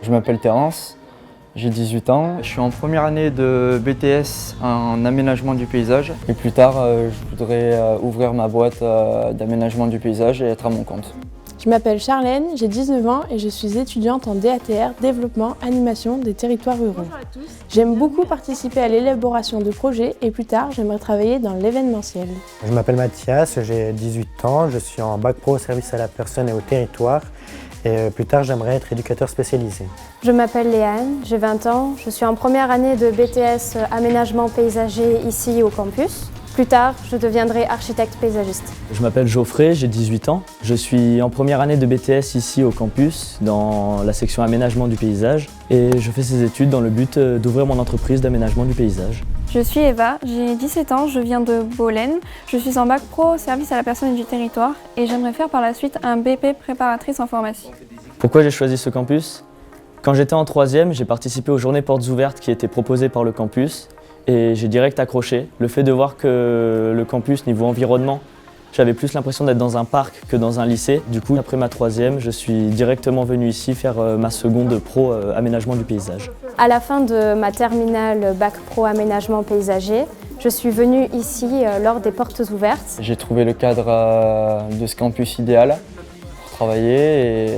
Je m'appelle Terence, j'ai 18 ans. Je suis en première année de BTS en aménagement du paysage. Et plus tard, je voudrais ouvrir ma boîte d'aménagement du paysage et être à mon compte. Je m'appelle Charlène, j'ai 19 ans et je suis étudiante en DATR, développement, animation des territoires ruraux. Bonjour à tous. J'aime beaucoup participer à l'élaboration de projets et plus tard, j'aimerais travailler dans l'événementiel. Je m'appelle Mathias, j'ai 18 ans, je suis en bac pro service à la personne et au territoire et plus tard j'aimerais être éducateur spécialisé. Je m'appelle Léane, j'ai 20 ans, je suis en première année de BTS aménagement paysager ici au campus. Plus tard, je deviendrai architecte paysagiste. Je m'appelle Geoffrey, j'ai 18 ans. Je suis en première année de BTS ici au campus, dans la section aménagement du paysage. Et je fais ces études dans le but d'ouvrir mon entreprise d'aménagement du paysage. Je suis Eva, j'ai 17 ans, je viens de Bolène. Je suis en bac pro service à la personne et du territoire et j'aimerais faire par la suite un BP préparatrice en pharmacie. Pourquoi j'ai choisi ce campus? Quand j'étais en troisième, j'ai participé aux journées portes ouvertes qui étaient proposées par le campus. Et j'ai direct accroché. Le fait de voir que le campus, niveau environnement, j'avais plus l'impression d'être dans un parc que dans un lycée. Du coup, après ma troisième, je suis directement venu ici faire ma seconde pro aménagement du paysage. À la fin de ma terminale bac pro aménagement paysager, je suis venue ici lors des portes ouvertes. J'ai trouvé le cadre de ce campus idéal pour travailler et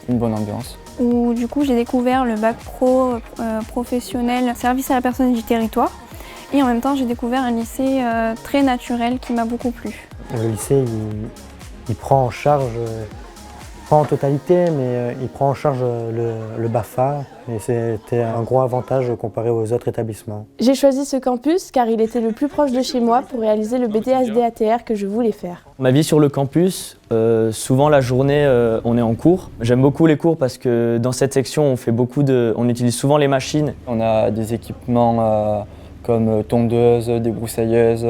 une bonne ambiance. Où du coup j'ai découvert le bac pro professionnel service à la personne et du territoire. Et en même temps j'ai découvert un lycée très naturel qui m'a beaucoup plu. Le lycée il prend en charge, pas en totalité, mais il prend en charge le BAFA et c'était un gros avantage comparé aux autres établissements. J'ai choisi ce campus car il était le plus proche de chez moi pour réaliser le BTS DATR que je voulais faire. Ma vie sur le campus, souvent la journée on est en cours. J'aime beaucoup les cours parce que dans cette section on utilise souvent les machines. On a des équipements comme tondeuses, débroussailleuses,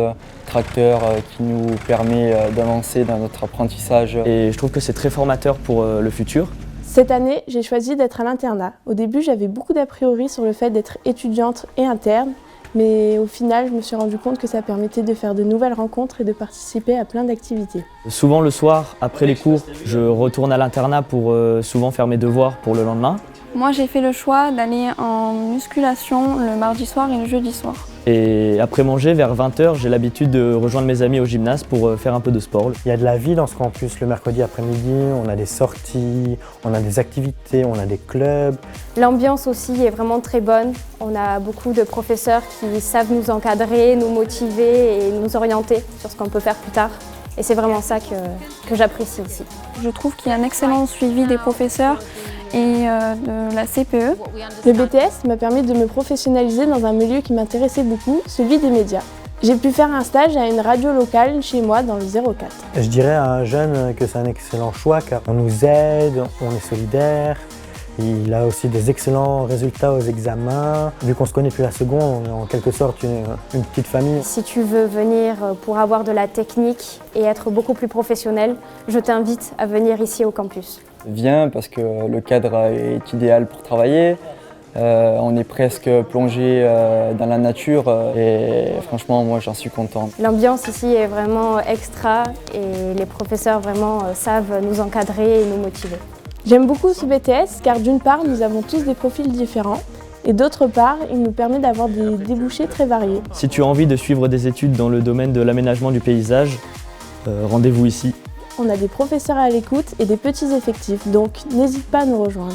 tracteurs qui nous permet d'avancer dans notre apprentissage. Et je trouve que c'est très formateur pour le futur. Cette année, j'ai choisi d'être à l'internat. Au début, j'avais beaucoup d'a priori sur le fait d'être étudiante et interne, mais au final, je me suis rendu compte que ça permettait de faire de nouvelles rencontres et de participer à plein d'activités. Souvent le soir, après les cours, je retourne à l'internat pour souvent faire mes devoirs pour le lendemain. Moi j'ai fait le choix d'aller en musculation le mardi soir et le jeudi soir. Et après manger, vers 20h, j'ai l'habitude de rejoindre mes amis au gymnase pour faire un peu de sport. Il y a de la vie dans ce campus le mercredi après-midi, on a des sorties, on a des activités, on a des clubs. L'ambiance aussi est vraiment très bonne. On a beaucoup de professeurs qui savent nous encadrer, nous motiver et nous orienter sur ce qu'on peut faire plus tard. Et c'est vraiment ça que j'apprécie ici. Je trouve qu'il y a un excellent suivi des professeurs et de la CPE. Le BTS m'a permis de me professionnaliser dans un milieu qui m'intéressait beaucoup, celui des médias. J'ai pu faire un stage à une radio locale chez moi dans le 04. Je dirais à un jeune que c'est un excellent choix car on nous aide, on est solidaire. Il a aussi des excellents résultats aux examens. Vu qu'on se connaît depuis la seconde, on est en quelque sorte une petite famille. Si tu veux venir pour avoir de la technique et être beaucoup plus professionnel, je t'invite à venir ici au campus. Viens parce que le cadre est idéal pour travailler. On est presque plongé dans la nature et franchement moi j'en suis content. L'ambiance ici est vraiment extra et les professeurs vraiment savent nous encadrer et nous motiver. J'aime beaucoup ce BTS car d'une part nous avons tous des profils différents et d'autre part il nous permet d'avoir des débouchés très variés. Si tu as envie de suivre des études dans le domaine de l'aménagement du paysage, rendez-vous ici. On a des professeurs à l'écoute et des petits effectifs, donc n'hésite pas à nous rejoindre.